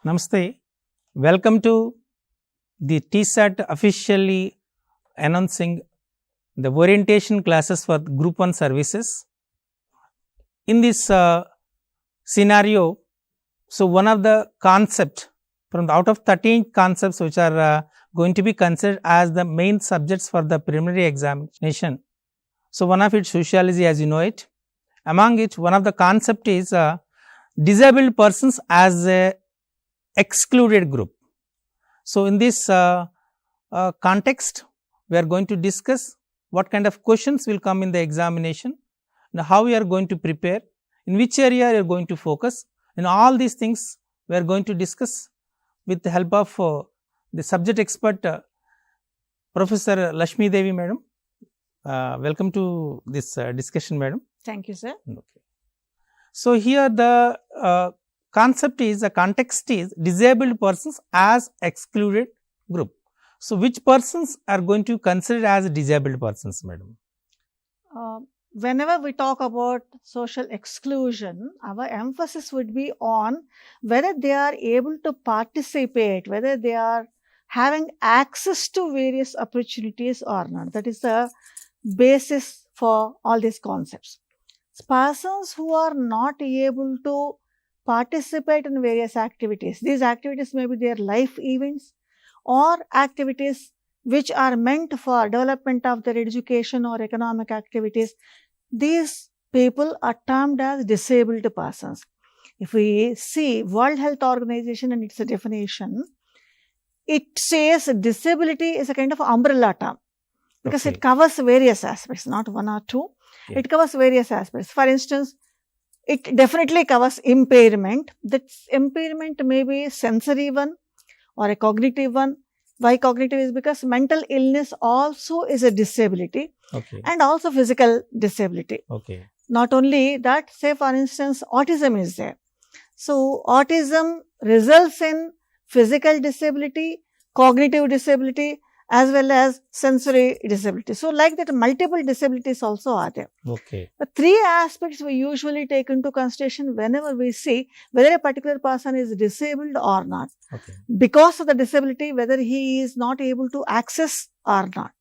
Namaste. Welcome to the TSAT officially announcing the orientation classes for Group 1 services. In this scenario, so one of the concept from out of 13 concepts which are going to be considered as the main subjects for the preliminary examination. So one of it sociology as you know it. Among it, one of the concept is disabled persons as a excluded group. So in this context, we are going to discuss what kind of questions will come in the examination, and how we are going to prepare, in which area you are going to focus, and all these things we are going to discuss with the help of the subject expert Professor Lakshmi Devi madam. Welcome to this discussion madam. Thank you, sir. Okay. So here the concept is, the context is disabled persons as excluded group. So which persons are going to consider as disabled persons madam? Whenever we talk about social exclusion, our emphasis would be on whether they are able to participate, whether they are having access to various opportunities or not. That is the basis for all these concepts. Persons who are not able to participate in various activities, these activities may be their life events or activities which are meant for development of their education or economic activities. These people are termed as disabled persons. If we see World Health Organization and its definition, it says disability is a kind of umbrella term because it covers various aspects, not one or two. Yeah. It covers various aspects. For instance, it definitely covers impairment. That impairment may be sensory one or a cognitive one. Why cognitive is because mental illness also is a disability, and also physical disability. Not only that, say for instance, autism is there. So autism results in physical disability, cognitive disability, as well as sensory disability. So like that, multiple disabilities also are there. The three aspects we usually take into consideration whenever we see whether a particular person is disabled or not. Because of the disability, whether he is not able to access or not.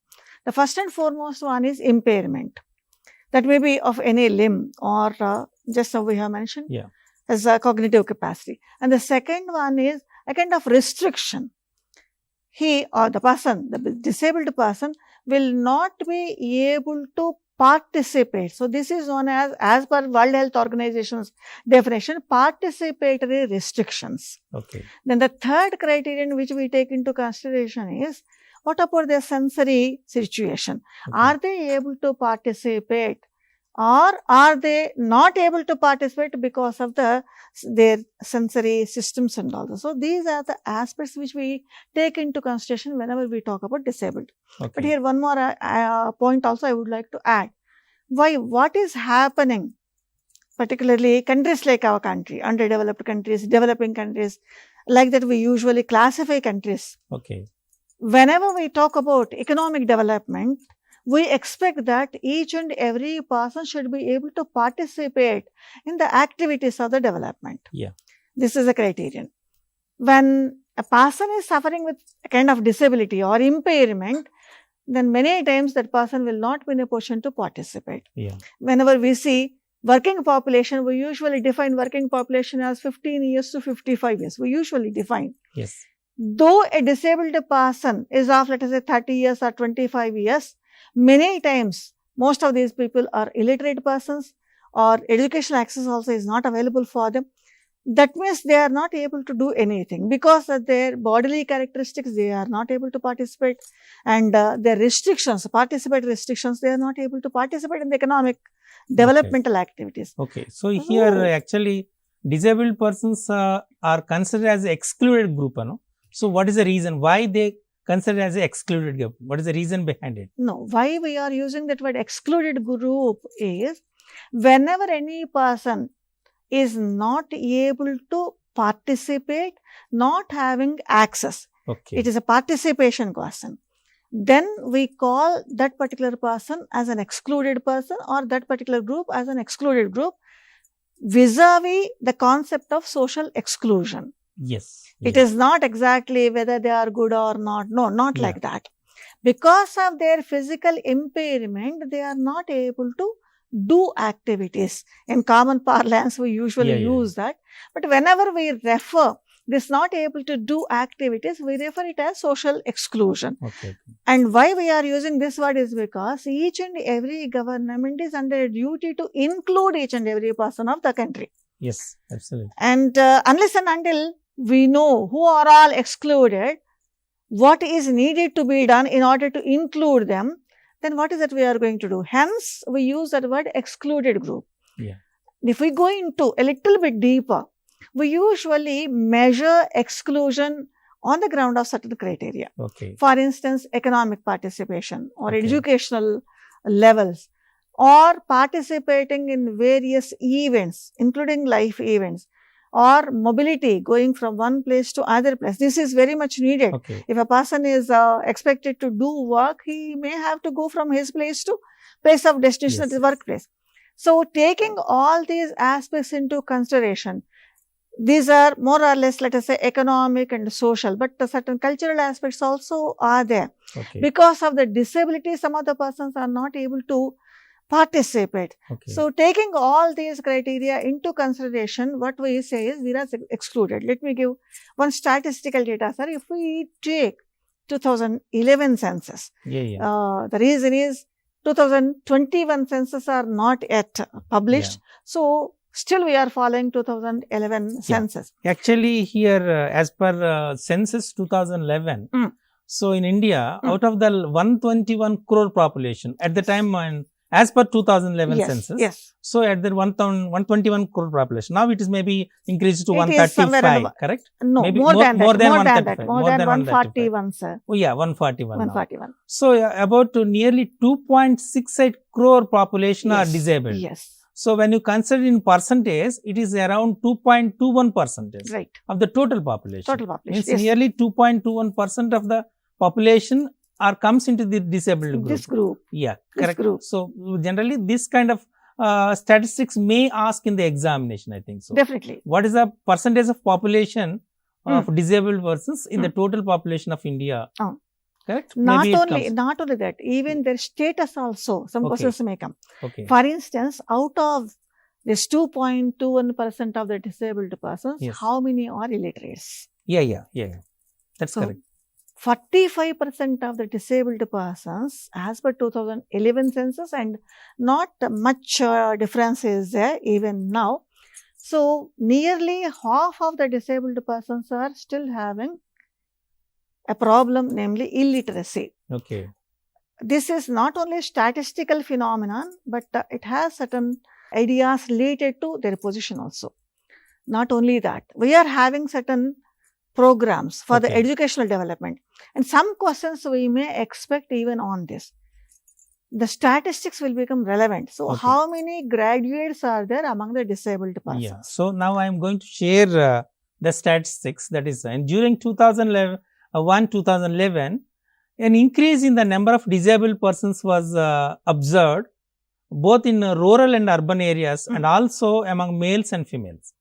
The first and foremost one is impairment. That may be of any limb or just now we have mentioned as a cognitive capacity. And the second one is a kind of restriction. He or the person, the disabled person, will not be able to participate. So this is known as per World Health Organization's definition, participatory restrictions. Then the third criterion which we take into consideration is, what about their sensory situation? Are they able to participate, or are they not able to participate because of their sensory systems and all that? So these are the aspects which we take into consideration whenever we talk about disabled. But here one more point also I would like to add. What is happening, particularly countries like our country, underdeveloped countries, developing countries, like that we usually classify countries. Whenever we talk about economic development, we expect that each and every person should be able to participate in the activities of the development. This is a criterion. When a person is suffering with a kind of disability or impairment, then many times that person will not be in a position to participate. Whenever we see working population, we usually define working population as 15 years to 55 years. We usually define. Though a disabled person is of, let us say, 30 years or 25 years, many times, most of these people are illiterate persons, or educational access also is not available for them. That means they are not able to do anything because of their bodily characteristics, they are not able to participate, and their restrictions, participatory restrictions, they are not able to participate in the economic developmental activities. So here actually disabled persons are considered as excluded group, no? So what is the reason why they considered as an excluded group? What is the reason behind it? No, why we are using that word excluded group is, whenever any person is not able to participate, not having access, it is a participation question, then we call that particular person as an excluded person, or that particular group as an excluded group, vis-a-vis the concept of social exclusion. Yes. It is not exactly whether they are good or not. No, not like that. Because of their physical impairment, they are not able to do activities. In common parlance, we usually use that. But whenever we refer this not able to do activities, we refer it as social exclusion. Okay. And why we are using this word is because each and every government is under a duty to include each and every person of the country. Yes, absolutely. And unless and until we know who are all excluded, what is needed to be done in order to include them, then what is that we are going to do? Hence, we use that word excluded group. Yeah. If we go into a little bit deeper, we usually measure exclusion on the ground of certain criteria. Okay. For instance, economic participation or educational levels, or participating in various events, including life events, or mobility, going from one place to other place. This is very much needed. Okay. If a person is expected to do work, he may have to go from his place to place of destination at the workplace. So, taking all these aspects into consideration, these are more or less, let us say, economic and social, but certain cultural aspects also are there. Okay. Because of the disability, some of the persons are not able to participate. Okay. So, taking all these criteria into consideration, what we say is these are excluded. Let me give one statistical data, sir. If we take 2011 census, the reason is 2021 census are not yet published. So, still we are following 2011 census. Actually, here as per census 2011, so in India, out of the 121 crore population at the time, as per 2011 census, so at the 121 crore population, now it is maybe increased to 135, correct? No, maybe more than 135. More than 141, sir. Oh yeah, 141. 141. So about nearly 2.68 crore population are disabled. Yes. So when you consider in percentage, it is around 2.21% of the total population. Total population. Means nearly 2.21% of the population comes into the disabled group. This group. Yeah, this correct. Group. So generally this kind of statistics may ask in the examination, I think so. Definitely. What is the percentage of population of disabled persons in the total population of India? Correct? Not only that, even their status also, some questions may come. For instance, out of this 2.21% of the disabled persons, how many are illiterates? Yeah. That's correct. 45% of the disabled persons as per 2011 census, and not much difference is there even now. So, nearly half of the disabled persons are still having a problem, namely illiteracy. Okay. This is not only a statistical phenomenon, but it has certain ideas related to their position also. Not only that, we are having certain programs for the educational development, and some questions we may expect even on this. The statistics will become relevant. So, how many graduates are there among the disabled persons? Yeah. So, now I am going to share the statistics, that is, and during 2011, an increase in the number of disabled persons was observed both in rural and urban areas and also among males and females.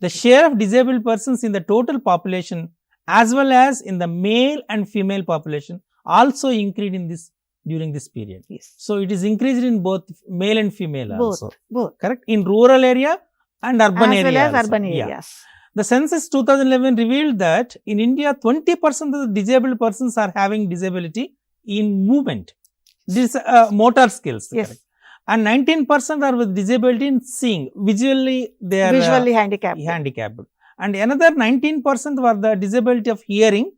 The share of disabled persons in the total population as well as in the male and female population also increased in this during this period. So, it is increased in both male and female also. Both. Correct? In rural area and urban area. As well as also. urban areas. The census 2011 revealed that in India, 20% of the disabled persons are having disability in movement, motor skills. Correct? And 19% are with disability in seeing, visually they are visually handicapped. And another 19% were the disability of hearing,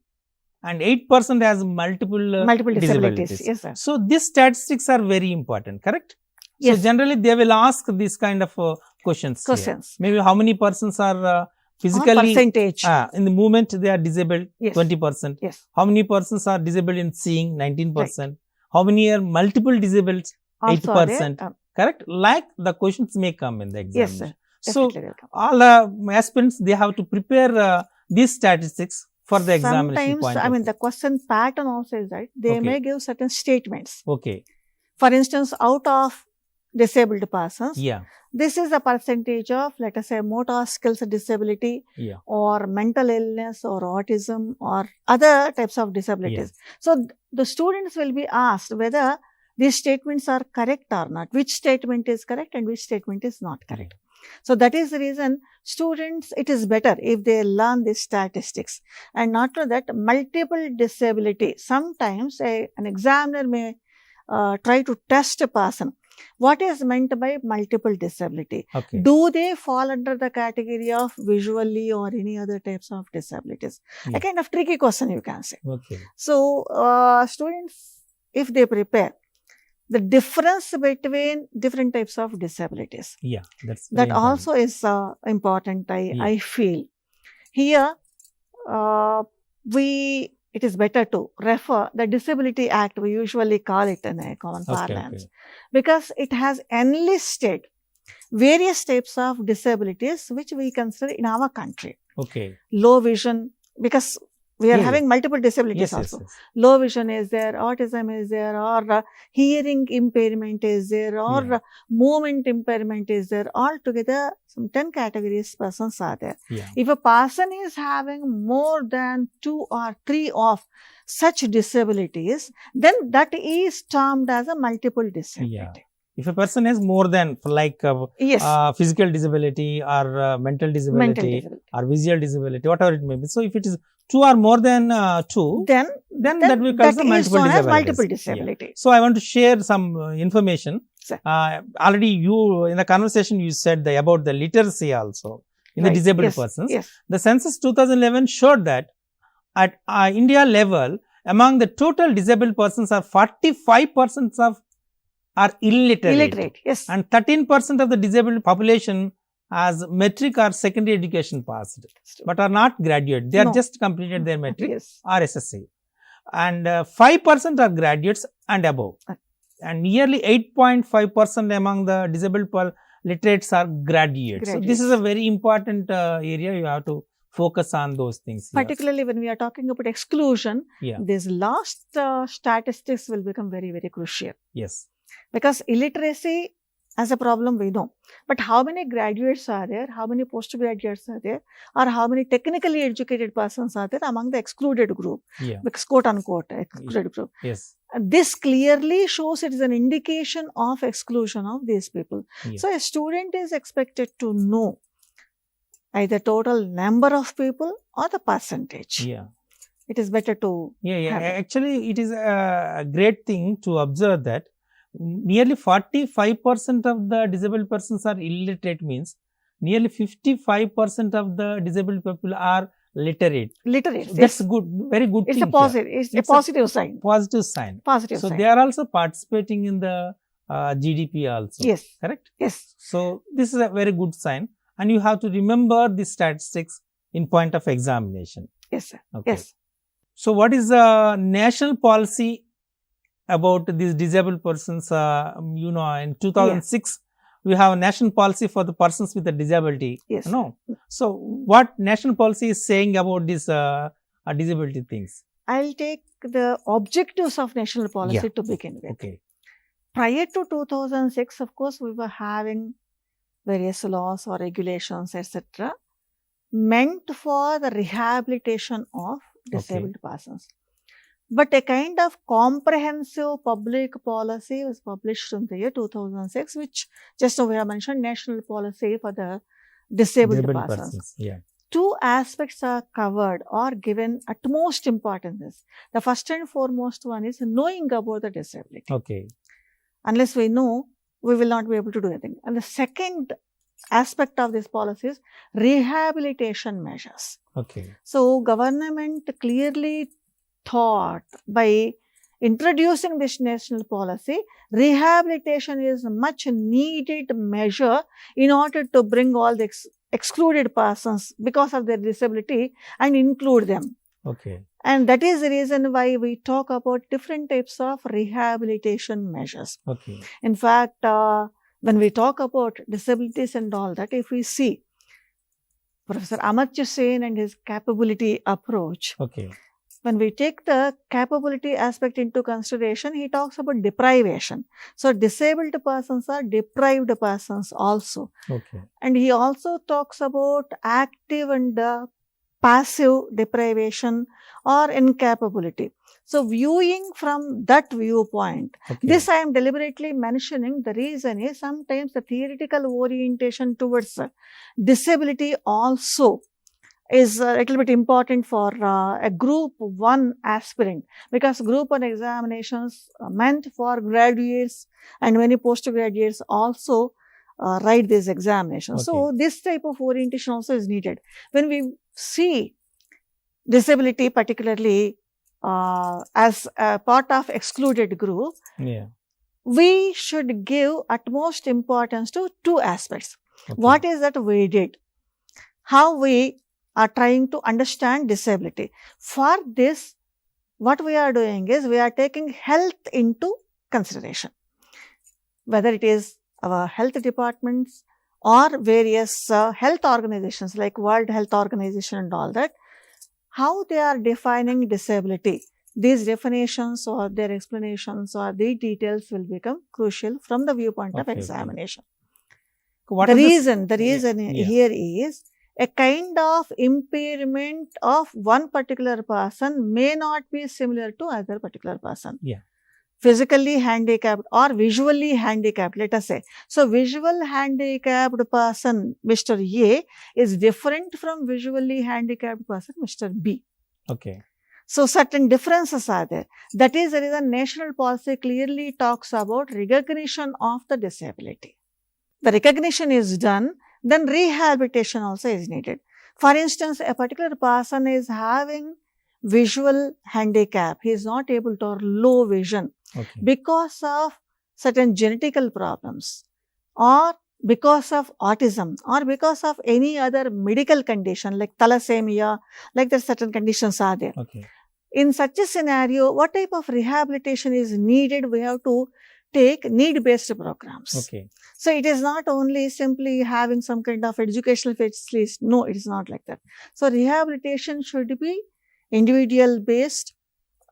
and 8% has multiple disabilities. Yes, sir. So, these statistics are very important, correct? Yes. So, generally they will ask this kind of questions. Maybe how many persons are physically percentage. In the movement they are disabled, 20%. Yes. How many persons are disabled in seeing, 19%. How many are multiple disabled, 8%. Correct? Like the questions may come in the examination. Yes, sir. So, all aspirants, they have to prepare these statistics for the examination point. Sometimes, I mean, the question pattern also is that they may give certain statements. Okay. For instance, out of disabled persons. Yeah. This is a percentage of, let us say, motor skills disability, Yeah. or mental illness, or autism, or other types of disabilities. So the students will be asked whether these statements are correct or not, which statement is correct and which statement is not correct. So that is the reason students, it is better if they learn these statistics. And not only that, multiple disability. Sometimes an examiner may try to test a person. What is meant by multiple disability? Okay. Do they fall under the category of visually or any other types of disabilities? Yeah. A kind of tricky question, you can say. Okay. So students, if they prepare, the difference between different types of disabilities. Yeah, that also is important, I feel. Here, it is better to refer the Disability Act, we usually call it in a common parlance, because it has enlisted various types of disabilities which we consider in our country. Okay. Low vision, because we are having multiple disabilities also. Low vision is there, autism is there, or hearing impairment is there, or movement impairment is there. Altogether, some 10 categories persons are there. If a person is having more than 2 or 3 of such disabilities, then that is termed as a multiple disability. If a person has more than, like physical disability or mental disability or visual disability, whatever it may be. So if it is 2 or more than 2, then that becomes a multiple disability. So I want to share some information. Already you, in the conversation, you said about the literacy also in the disabled persons. The census 2011 showed that at India level, among the total disabled persons are 45% are illiterate. And 13% of the disabled population has metric or secondary education passed, but are not graduate. They are just completed their metric or SSC. And 5% are graduates and above. And nearly 8.5% among the disabled literates are graduates. So this is a very important area. You have to focus on those things. Particularly when we are talking about exclusion, these last statistics will become very, very crucial. Because illiteracy as a problem we know, but how many graduates are there, how many postgraduates are there, or how many technically educated persons are there among the excluded group, because quote unquote excluded group. This clearly shows it is an indication of exclusion of these people. So a student is expected to know either total number of people or the percentage. It is better to actually it is a great thing to observe that nearly 45% of the disabled persons are illiterate, means nearly 55% of the disabled people are literate. That's good, very good it's thing. It's a positive sign. Positive sign. So they are also participating in the GDP also. Correct? So this is a very good sign, and you have to remember the statistics in point of examination. So what is the national policy about these disabled persons? In 2006, we have a national policy for the persons with a disability. So what national policy is saying about this disability things? I'll take the objectives of national policy to begin with. Prior to 2006, of course, we were having various laws or regulations, etc., meant for the rehabilitation of disabled persons. But a kind of comprehensive public policy was published in the year 2006, which just now we have mentioned, national policy for the disabled persons. 2 aspects are covered or given utmost importance. The first and foremost one is knowing about the disability. Unless we know, we will not be able to do anything. And the second aspect of this policy is rehabilitation measures. So government clearly thought by introducing this national policy, rehabilitation is a much needed measure in order to bring all the excluded persons because of their disability and include them. And that is the reason why we talk about different types of rehabilitation measures. In fact, when we talk about disabilities and all that, if we see Professor Amartya Sen and his capability approach, when we take the capability aspect into consideration, he talks about deprivation. So, disabled persons are deprived persons also. Okay. And he also talks about active and passive deprivation or incapability. So, viewing from that viewpoint, this I am deliberately mentioning. The reason is sometimes the theoretical orientation towards disability also is a little bit important for a group 1 aspirant, because group 1 examinations are meant for graduates and many postgraduates also write these examinations. So, this type of orientation also is needed. When we see disability particularly as a part of excluded group, we should give utmost importance to 2 aspects. What is that we did? How we are trying to understand disability. For this, what we are doing is we are taking health into consideration. Whether it is our health departments or various health organizations like World Health Organization and all that, how they are defining disability. These definitions or their explanations or the details will become crucial from the viewpoint of examination. The reason here is a kind of impairment of one particular person may not be similar to other particular person. Physically handicapped or visually handicapped, let us say. So, visual handicapped person, Mr. A, is different from visually handicapped person, Mr. B. So, certain differences are there. That is the reason national policy clearly talks about recognition of the disability. The recognition is done, then rehabilitation also is needed. For instance, a particular person is having visual handicap. He is not able to, or low vision because of certain genetical problems or because of autism or because of any other medical condition like thalassemia, like there certain conditions are there. In such a scenario, what type of rehabilitation is needed? We have to take need-based programs. So, it is not only simply having some kind of educational facilities. No, it is not like that. So, rehabilitation should be individual based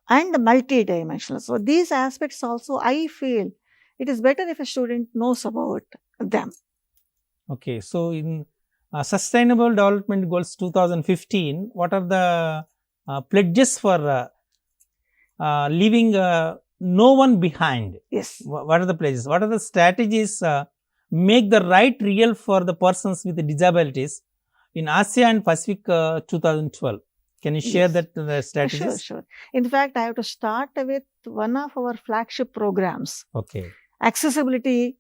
and multidimensional. So, these aspects also I feel it is better if a student knows about them. So, in Sustainable Development Goals 2015, what are the pledges for leaving no one behind? What are the pledges? What are the strategies make the right real for the persons with disabilities in ASEAN Pacific 2012? Can you share that strategies? Sure. In fact, I have to start with one of our flagship programs. Accessibility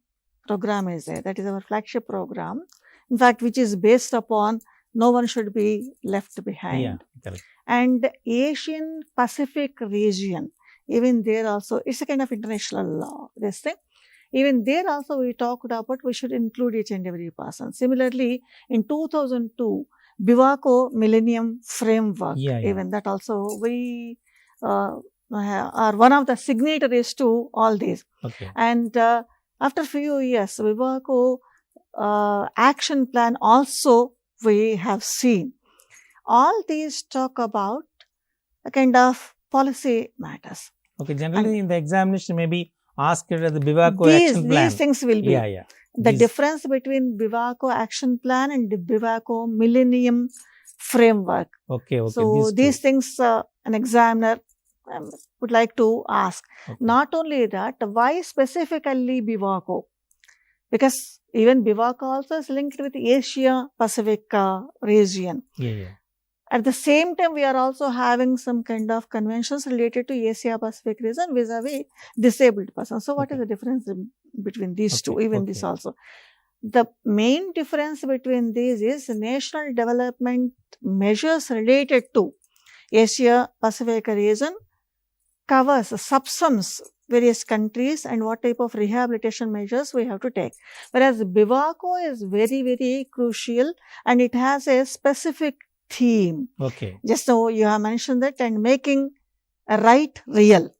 program is there. That is our flagship program. In fact, which is based upon no one should be left behind. And Asian Pacific region, even there also, it's a kind of international law, this thing. Even there also we talked about we should include each and every person. Similarly, in 2002, 𝗬𝗏 Millennium Framework, even that also we are one of the signatories to all these. And after few years, 𝗬𝗏 action plan also we have seen. All these talk about a kind of policy matters. Generally in the examination maybe asked as the 𝗬𝗏 action plan. These things will be. The difference between 𝗬𝗏 action plan and the 𝗬𝗏 Millennium Framework. So, these things an examiner would like to ask. Not only that, why specifically 𝗬𝗏? Because even 𝗬𝗏 also is linked with Asia Pacific region. At the same time, we are also having some kind of conventions related to Asia Pacific region vis-a-vis disabled persons. So, what is the difference between these two? Even this also. The main difference between these is national development measures related to Asia Pacific region covers, subsums various countries and what type of rehabilitation measures we have to take. Whereas 𝗬𝗏 is very, very crucial and it has a specific theme. Just now you have mentioned that, and making a right real.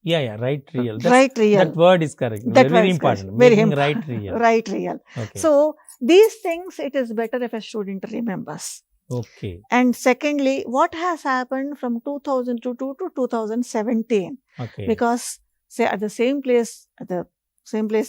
Right real. Right real. That word is correct. Very important. Very important. Right real. Right real. So, these things it is better if a student remembers. Okay. And secondly, what has happened from 2002 to 2017? Okay. Because say at the same place,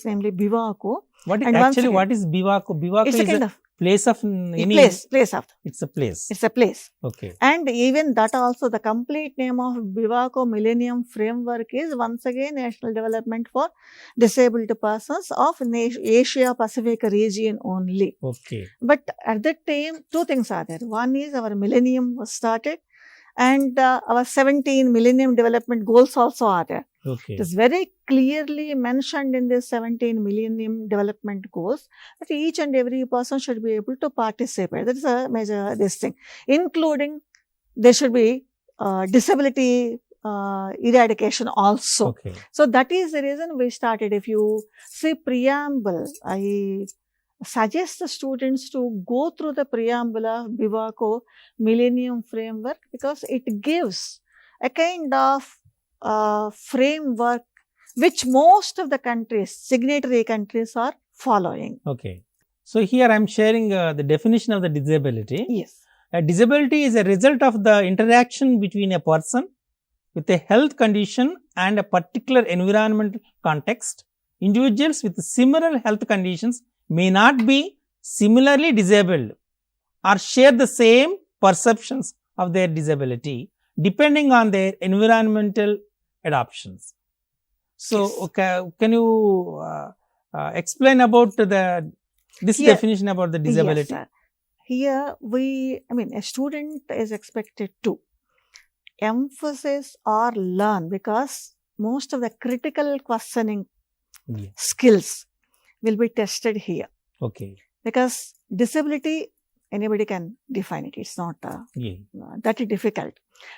namely Bivako. What is And actually what is Bivako? Bivako It's is a kind a of place of any. place of. It's a place. It's a place. Okay. And even that also, the complete name of Bivako Millennium Framework is once again National Development for Disabled Persons of Asia Pacific region only. Okay. But at that time, two things are there. One is our millennium was started, and our 17 Millennium Development Goals also are there. Okay. It is very clearly mentioned in this 17 Millennium Development Goals that each and every person should be able to participate. That is a major thing, including there should be disability eradication also. Okay. So that is the reason we started. If you see preamble, I suggest the students to go through the preamble of Bivako Millennium Framework, because it gives a kind of framework which most of the countries, signatory countries, are following. Okay. So here I am sharing the definition of the disability. Yes. A disability is a result of the interaction between a person with a health condition and a particular environmental context. Individuals with similar health conditions may not be similarly disabled or share the same perceptions of their disability depending on their environmental adoptions. So, Yes. okay, can you explain about this Here- definition about the disability? Yes, sir. Here a student is expected to emphasize or learn, because most of the critical questioning Yeah. skills will be tested here. Okay. Because disability, anybody can define it. It's not Yeah. that difficult.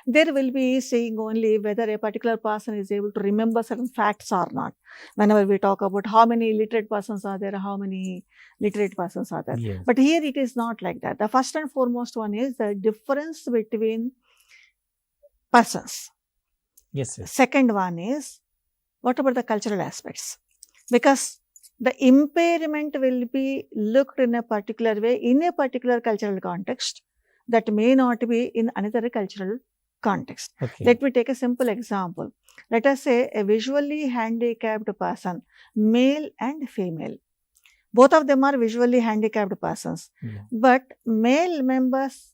There will be saying only whether a particular person is able to remember certain facts or not. Whenever we talk about how many literate persons are there, how many literate persons are there. Yes. But here it is not like that. The first and foremost one is the difference between persons. Yes. Yes. Second one is, what about the cultural aspects? Because the impairment will be looked in a particular way, in a particular cultural context, that may not be in another cultural context. Okay. Let me take a simple example. Let us say a visually handicapped person, male and female. Both of them are visually handicapped persons. Yeah. But male members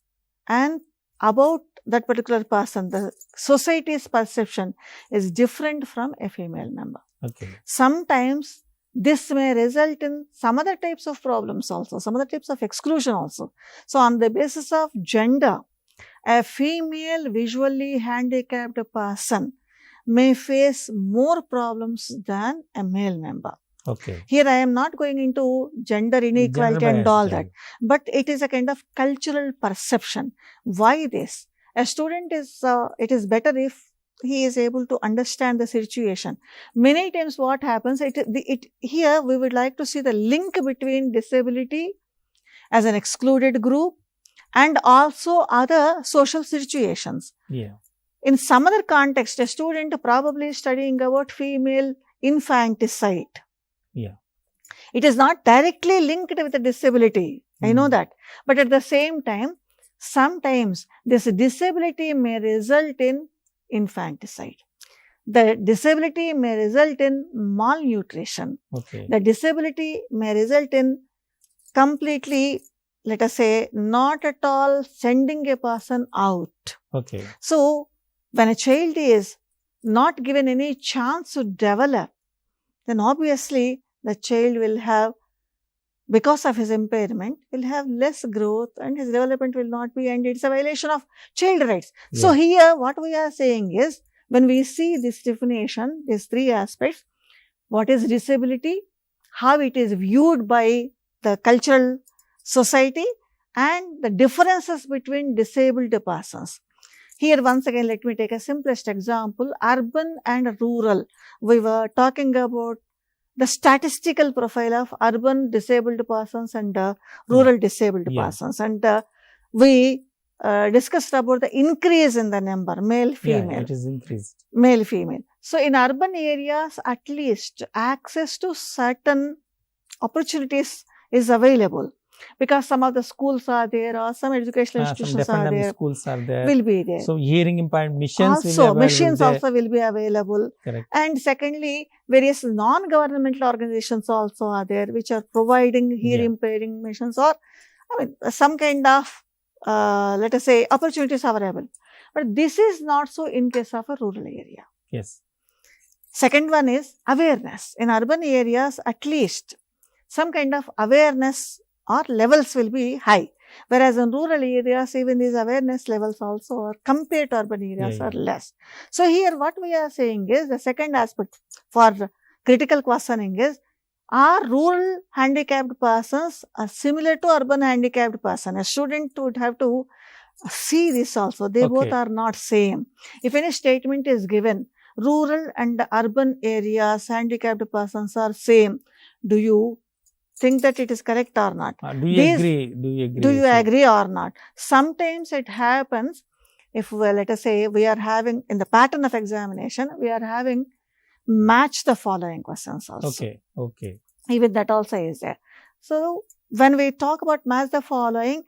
and about that particular person, the society's perception is different from a female member. Okay. Sometimes this may result in some other types of problems also, some other types of exclusion also. So on the basis of gender, a female visually handicapped person may face more problems than a male member. Okay. Here I am not going into gender inequality Gender and all bias, that, but it is a kind of cultural perception. Why this? A student is, it is better if he is able to understand the situation. Many times what happens, here we would like to see the link between disability as an excluded group and also other social situations. Yeah. In some other context, a student probably studying about female infanticide. Yeah. It is not directly linked with a disability. I know Mhm. that. But at the same time, sometimes this disability may result in infanticide. The disability may result in malnutrition. Okay. The disability may result in completely, let us say, not at all sending a person out. Okay. So, when a child is not given any chance to develop, then obviously the child will have, because of his impairment, will have less growth and his development will not be, and it's a violation of child rights. So Yeah. here what we are saying is, when we see this definition, these three aspects, what is disability, how it is viewed by the cultural society, and the differences between disabled persons. Here once again, let me take a simplest example, urban and rural. We were talking about the statistical profile of urban disabled persons and rural disabled Yeah. persons. And we discussed about the increase in the number, male, female. Yeah, it is increased. Male, female. So in urban areas, at least access to certain opportunities is available. because some of the schools are there or some educational institutions some are there. Schools are there. Will be there. So hearing impaired machines also, machines also will be available. Correct. And secondly, various non-governmental organizations also are there, which are providing hearing impairing machines, or some kind of let us say opportunities are available. But this is not so in case of a rural area. Yes. Second one is awareness. In urban areas, at least some kind of awareness or levels will be high. Whereas in rural areas, even these awareness levels also are compared to urban areas are less. So here what we are saying is the second aspect for critical questioning is, are rural handicapped persons are similar to urban handicapped person? A student would have to see this also. They both are not same. If any statement is given, rural and urban areas handicapped persons are same, do you think that it is correct or not? Do you agree? Do you agree or not? Sometimes it happens if, let us say, we are having in the pattern of examination, we are having match the following questions also. Okay. Even that also is there. So when we talk about match the following,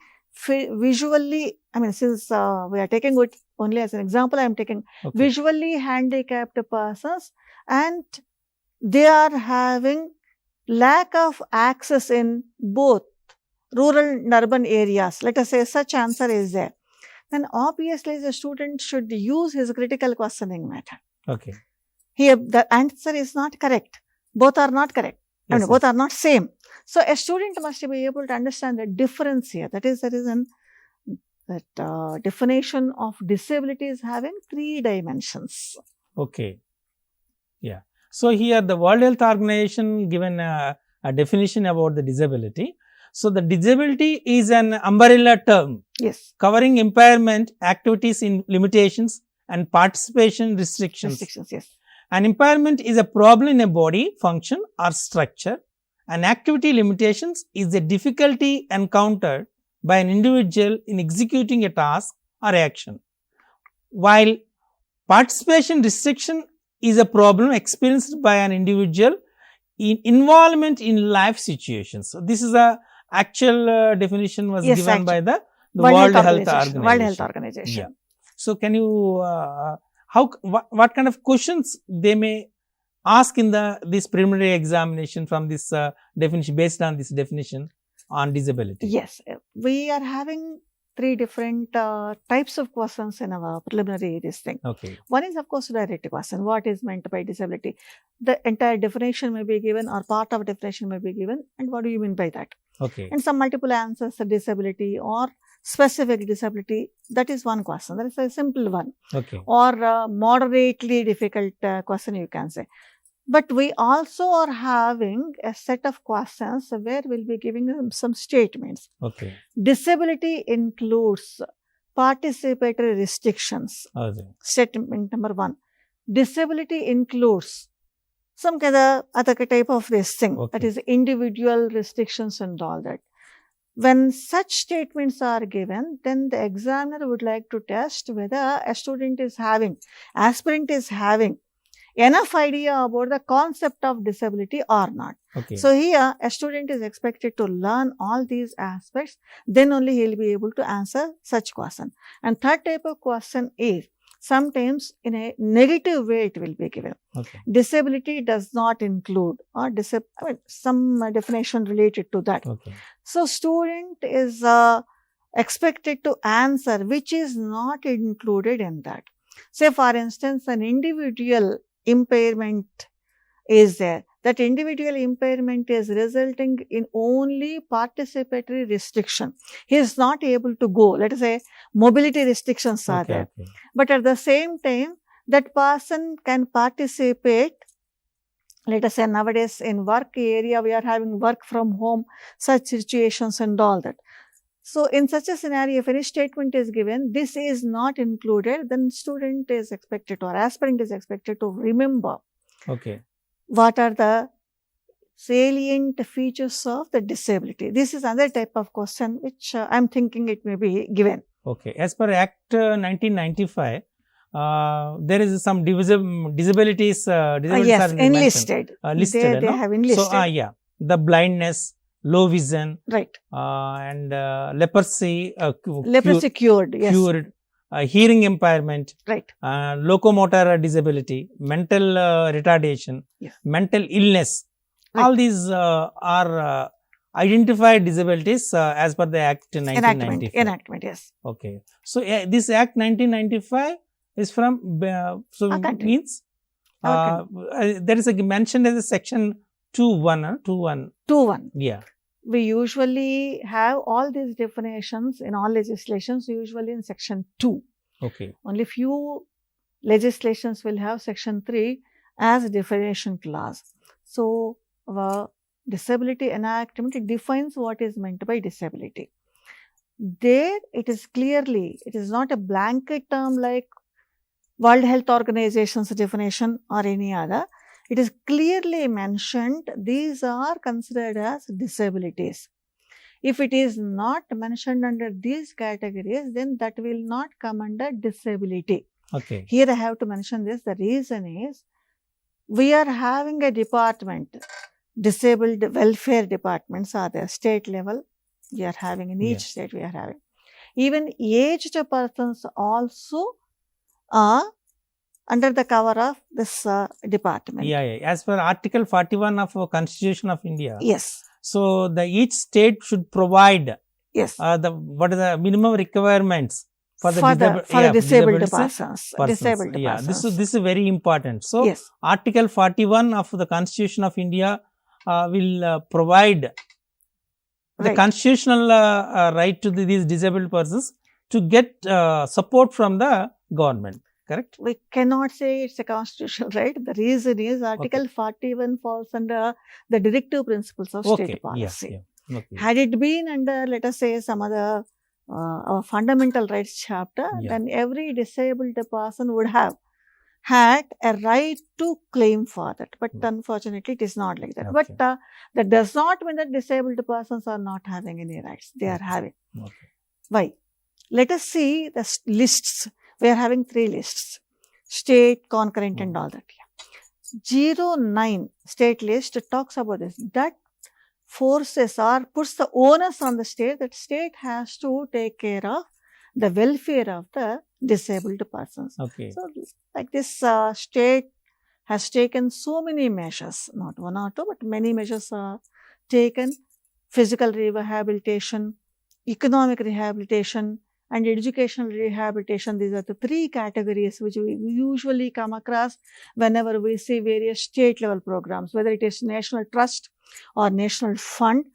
visually, since we are taking it only as an example, I am taking visually handicapped persons and they are having lack of access in both rural and urban areas. Let us say such answer is there. Then obviously the student should use his critical questioning method. Here the answer is not correct. Both are not correct. Both are not same. So a student must be able to understand the difference here. That is, there is that definition of disability is having 3 dimensions. So here the World Health Organization given a definition about the disability. So the disability is an umbrella term covering impairment, activities in limitations and participation restrictions. An impairment is a problem in a body, function or structure. An activity limitations is a difficulty encountered by an individual in executing a task or action, while participation restriction is a problem experienced by an individual in involvement in life situations. So this is a actual definition was given by the World Health Organization. So can you what kind of questions they may ask in this preliminary examination from this definition, based on this definition on disability? Yes, we are having 3 different types of questions in our preliminary thing. One is of course direct question. What is meant by disability? The entire definition may be given or part of definition may be given, and what do you mean by that? And some multiple answers, disability or specific disability, that is one question. That is a simple one. Or moderately difficult question you can say. But we also are having a set of questions where we'll be giving them some statements. Disability includes participatory restrictions. Statement number 1. Disability includes some other type of this thing, that is individual restrictions and all that. When such statements are given, then the examiner would like to test whether a student is having, aspirant is having enough idea about the concept of disability or not. So here a student is expected to learn all these aspects, then only he will be able to answer such question. And third type of question is sometimes in a negative way it will be given. Disability does not include or some definition related to that. So student is expected to answer which is not included in that. Say for instance, an individual impairment is there. That individual impairment is resulting in only participatory restriction. He is not able to go. Let us say mobility restrictions are there. But at the same time, that person can participate. Let us say nowadays in work area, we are having work from home, such situations and all that. So in such a scenario, if any statement is given, this is not included, then student is expected or aspirant is expected to remember what are the salient features of the disability. This is another type of question which I am thinking it may be given. As per Act 1995, there is some disabilities. Yes, enlisted. Listed. They have enlisted. So, the blindness, low vision, Right. And leprosy, Leprosy cured. Yes. cured, hearing impairment, Right. locomotor disability, mental retardation, Yes. mental illness. Right. All these are identified disabilities as per the Act 1995. Enactment. Yes. Okay. So this Act 1995 is from so Our country. means there is a mentioned as a section 2.1. 2.1. Yeah. We usually have all these definitions in all legislations, usually in section 2. Okay. Only few legislations will have section 3 as a definition clause. So, disability enactment, it defines what is meant by disability. There, it is clearly, it is not a blanket term like World Health Organization's definition or any other. It is clearly mentioned these are considered as disabilities. If it is not mentioned under these categories, then that will not come under disability. Okay. Here I have to mention this. The reason is we are having a department, disabled welfare departments are there, state level. We are having in each state we are having. Even aged persons also are under the cover of this department. Yeah. As per Article 41 of Constitution of India. Yes. So each state should provide Yes. what are the minimum requirements for the disabled persons. Disabled Yeah, persons. this is very important. So yes. Article 41 of the Constitution of India will provide the Right. constitutional right to these disabled persons to get support from the government. Correct? We cannot say it's a constitutional right. The reason is Article 41 falls under the directive principles of state policy. Yeah. Okay. Had it been under, let us say, some other fundamental rights chapter, then every disabled person would have had a right to claim for that. But unfortunately, it is not like that. Okay. But that does not mean that disabled persons are not having any rights. They are having. Okay. Why? Let us see the lists. We are having 3 lists, state, concurrent and all that. 09 state list talks about this. That forces or puts the onus on the state that state has to take care of the welfare of the disabled persons. Okay. So, like this state has taken so many measures, not 1 or 2, but many measures are taken. Physical rehabilitation, economic rehabilitation, and educational rehabilitation. These are the 3 categories which we usually come across whenever we see various state level programs, whether it is national trust or national fund.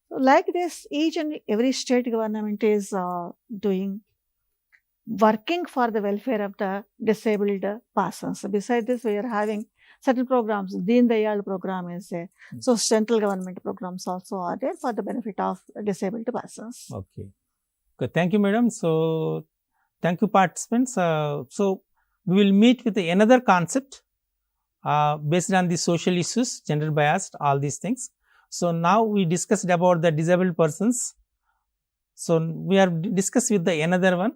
So like this, each and every state government is working for the welfare of the disabled persons. Besides this, we are having certain programs. Deen Dayal program is there. So central government programs also are there for the benefit of disabled persons. Okay. Okay, thank you, madam. So, thank you, participants. So, we will meet with another concept based on the social issues, gender biased, all these things. So, now we discussed about the disabled persons. So, we have discussed with the another one.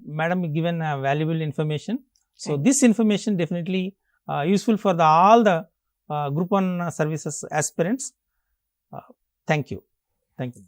Madam given valuable information. So, this information definitely useful for all the Group 1 services aspirants. Thank you. Thank you.